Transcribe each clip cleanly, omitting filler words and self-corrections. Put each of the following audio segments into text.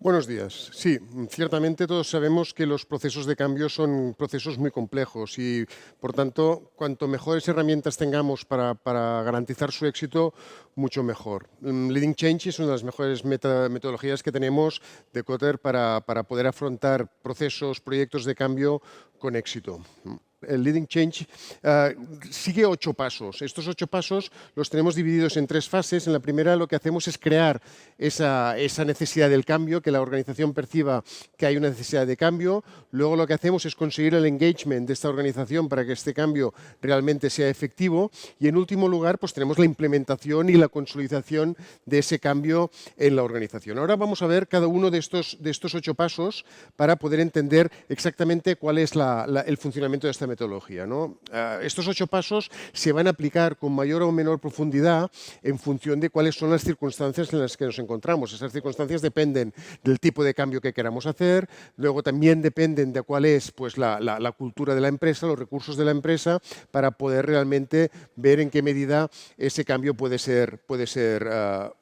Buenos días. Sí, ciertamente todos sabemos que los procesos de cambio son procesos muy complejos y, por tanto, cuanto mejores herramientas tengamos para garantizar su éxito, mucho mejor. Leading Change es una de las mejores metodologías que tenemos de Kotter para poder afrontar procesos, proyectos de cambio con éxito. El Leading Change sigue 8 pasos. Estos 8 pasos los tenemos divididos en 3 fases. En la primera lo que hacemos es crear esa necesidad del cambio, que la organización perciba que hay una necesidad de cambio. Luego lo que hacemos es conseguir el engagement de esta organización para que este cambio realmente sea efectivo. Y en último lugar, pues tenemos la implementación y la consolidación de ese cambio en la organización. Ahora vamos a ver cada uno de estos 8 pasos para poder entender exactamente cuál es el funcionamiento de esta metodología, ¿no? Estos 8 pasos se van a aplicar con mayor o menor profundidad en función de cuáles son las circunstancias en las que nos encontramos. Esas circunstancias dependen del tipo de cambio que queramos hacer, luego también dependen de cuál es pues, la cultura de la empresa, los recursos de la empresa, para poder realmente ver en qué medida ese cambio puede ser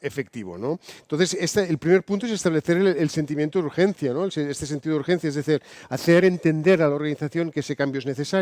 efectivo, ¿no? Entonces, el primer punto es establecer el sentimiento de urgencia, ¿no? Este sentido de urgencia, es decir, hacer entender a la organización que ese cambio es necesario.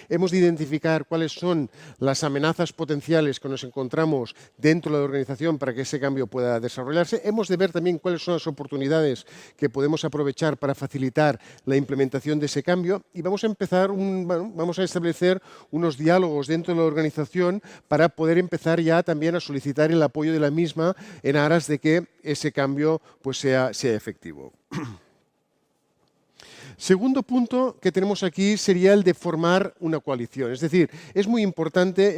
Hemos de identificar cuáles son las amenazas potenciales que nos encontramos dentro de la organización para que ese cambio pueda desarrollarse. Hemos de ver también cuáles son las oportunidades que podemos aprovechar para facilitar la implementación de ese cambio y vamos a establecer unos diálogos dentro de la organización para poder empezar ya también a solicitar el apoyo de la misma en aras de que ese cambio pues, sea efectivo. Segundo punto que tenemos aquí sería el de formar una coalición. Es decir, es muy importante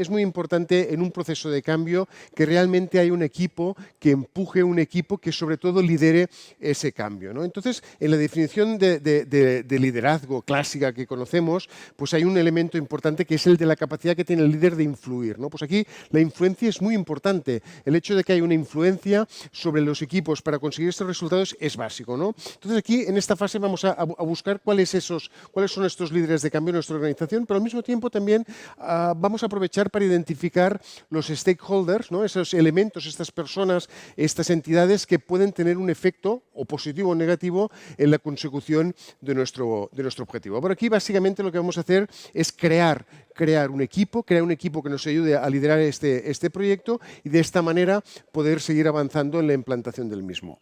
en un proceso de cambio que realmente haya un equipo que empuje, un equipo que sobre todo lidere ese cambio, ¿no? Entonces, en la definición de liderazgo clásica que conocemos, pues hay un elemento importante que es el de la capacidad que tiene el líder de influir, ¿no? Pues aquí la influencia es muy importante. El hecho de que haya una influencia sobre los equipos para conseguir estos resultados es básico, ¿no? Entonces, aquí en esta fase vamos a buscar cuáles son estos líderes de cambio en nuestra organización, pero al mismo tiempo también vamos a aprovechar para identificar los stakeholders, ¿no? Esos elementos, estas personas, estas entidades que pueden tener un efecto, o positivo o negativo, en la consecución de nuestro objetivo. Por aquí, básicamente, lo que vamos a hacer es crear un equipo que nos ayude a liderar este proyecto y de esta manera poder seguir avanzando en la implantación del mismo.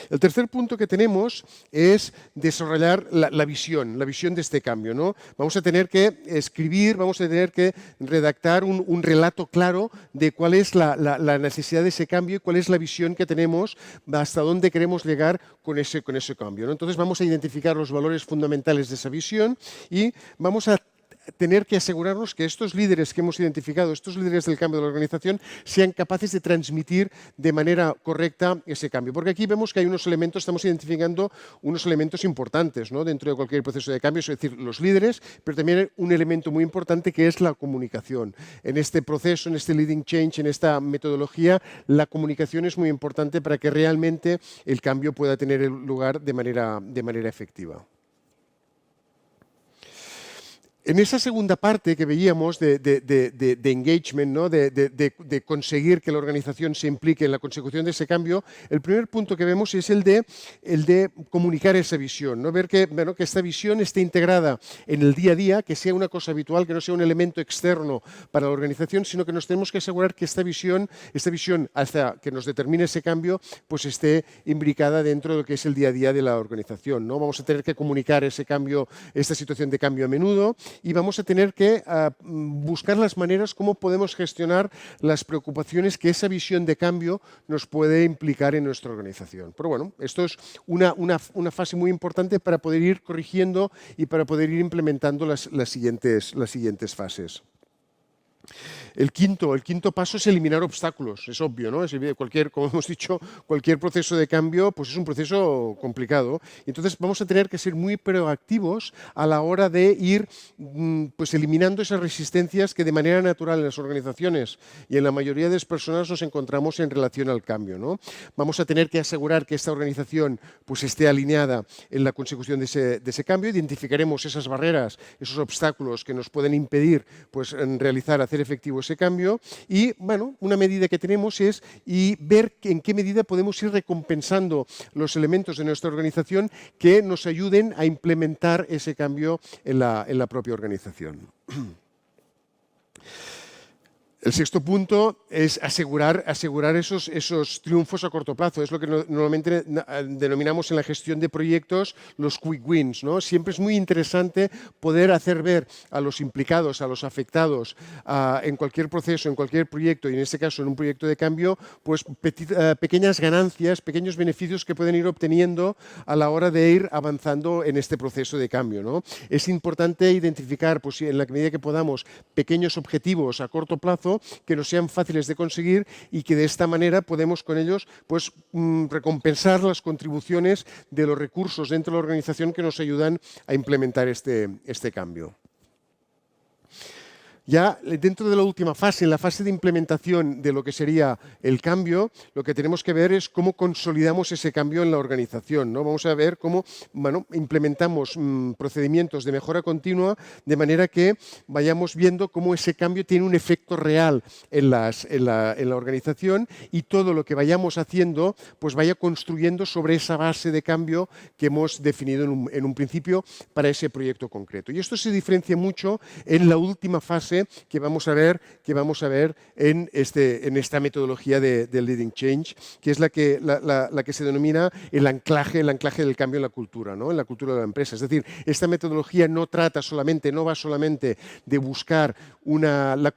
El tercer punto que tenemos es desarrollar la visión de este cambio, ¿no? Vamos a tener que escribir, vamos a tener que redactar un relato claro de cuál es la necesidad de ese cambio y cuál es la visión que tenemos, hasta dónde queremos llegar con ese cambio, ¿no? Entonces vamos a identificar los valores fundamentales de esa visión y vamos a tener que asegurarnos que estos líderes que hemos identificado, estos líderes del cambio de la organización, sean capaces de transmitir de manera correcta ese cambio. Porque aquí vemos que hay unos elementos, estamos identificando unos elementos importantes, ¿no? Dentro de cualquier proceso de cambio, es decir, los líderes, pero también hay un elemento muy importante que es la comunicación. En este proceso, en este Leading Change, en esta metodología, la comunicación es muy importante para que realmente el cambio pueda tener lugar de manera efectiva. En esa segunda parte que veíamos de engagement, ¿no? de conseguir que la organización se implique en la consecución de ese cambio, el primer punto que vemos es el de comunicar esa visión, ¿no? Ver que esta visión esté integrada en el día a día, que sea una cosa habitual, que no sea un elemento externo para la organización, sino que nos tenemos que asegurar que esta visión hasta que nos determine ese cambio, pues esté imbricada dentro de lo que es el día a día de la organización, ¿no? Vamos a tener que comunicar ese cambio, esta situación de cambio a menudo, y vamos a tener que buscar las maneras cómo podemos gestionar las preocupaciones que esa visión de cambio nos puede implicar en nuestra organización. Pero bueno, esto es una fase muy importante para poder ir corrigiendo y para poder ir implementando las siguientes fases. El quinto paso es eliminar obstáculos, es obvio, ¿no? Como hemos dicho, cualquier proceso de cambio pues es un proceso complicado. Entonces vamos a tener que ser muy proactivos a la hora de ir pues, eliminando esas resistencias que de manera natural en las organizaciones y en la mayoría de las personas nos encontramos en relación al cambio, ¿no? Vamos a tener que asegurar que esta organización pues, esté alineada en la consecución de ese cambio. Identificaremos esas barreras, esos obstáculos que nos pueden impedir pues, realizar, hacer hacer efectivo ese cambio. Y, bueno, una medida que tenemos es ver en qué medida podemos ir recompensando los elementos de nuestra organización que nos ayuden a implementar ese cambio en la propia organización. El sexto punto es asegurar esos triunfos a corto plazo. Es lo que normalmente denominamos en la gestión de proyectos los quick wins, ¿no? Siempre es muy interesante poder hacer ver a los implicados, a los afectados en cualquier proceso, en cualquier proyecto, y en este caso en un proyecto de cambio, pues pequeñas ganancias, pequeños beneficios que pueden ir obteniendo a la hora de ir avanzando en este proceso de cambio, ¿no? Es importante identificar, pues, en la medida que podamos, pequeños objetivos a corto plazo que nos sean fáciles de conseguir y que de esta manera podemos con ellos, pues, recompensar las contribuciones de los recursos dentro de la organización que nos ayudan a implementar este cambio. Ya dentro de la última fase, en la fase de implementación de lo que sería el cambio, lo que tenemos que ver es cómo consolidamos ese cambio en la organización, ¿no? Vamos a ver cómo, bueno, implementamos procedimientos de mejora continua de manera que vayamos viendo cómo ese cambio tiene un efecto real en la organización y todo lo que vayamos haciendo pues vaya construyendo sobre esa base de cambio que hemos definido en un principio para ese proyecto concreto. Y esto se diferencia mucho en la última fase que vamos a ver en esta metodología de Leading Change, que es la que se denomina el anclaje del cambio en la cultura, ¿no? En la cultura de la empresa. Es decir, esta metodología no va solamente de buscar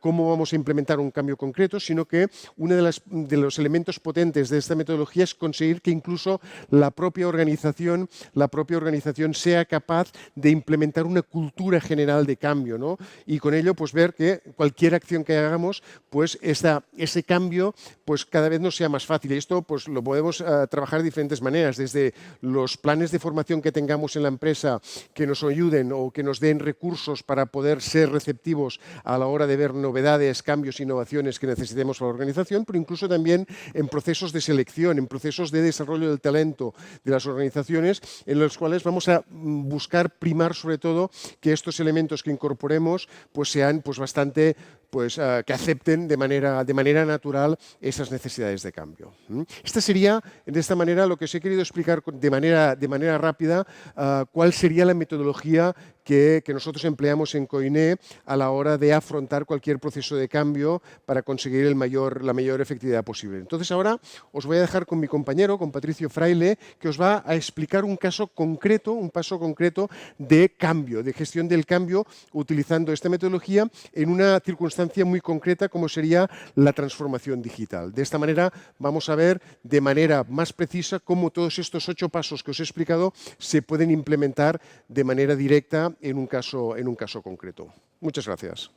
cómo vamos a implementar un cambio concreto, sino que uno de los elementos potentes de esta metodología es conseguir que incluso la propia organización sea capaz de implementar una cultura general de cambio, ¿no? Y con ello, pues, ver que cualquier acción que hagamos, pues ese cambio pues cada vez nos sea más fácil. Y esto pues lo podemos trabajar de diferentes maneras, desde los planes de formación que tengamos en la empresa que nos ayuden o que nos den recursos para poder ser receptivos a la hora de ver novedades, cambios, innovaciones que necesitemos para la organización, pero incluso también en procesos de selección, en procesos de desarrollo del talento de las organizaciones, en los cuales vamos a buscar primar sobre todo que estos elementos que incorporemos pues sean pues bastante que acepten de manera natural esas necesidades de cambio. Esta sería, de esta manera, lo que os he querido explicar de manera rápida, cuál sería la metodología que nosotros empleamos en Coiné a la hora de afrontar cualquier proceso de cambio para conseguir la mayor efectividad posible. Entonces ahora os voy a dejar con mi compañero, con Patricio Fraile, que os va a explicar un paso concreto de cambio, de gestión del cambio, utilizando esta metodología en una circunstancia muy concreta como sería la transformación digital. De esta manera vamos a ver de manera más precisa cómo todos estos 8 pasos que os he explicado se pueden implementar de manera directa en un caso concreto. Muchas gracias.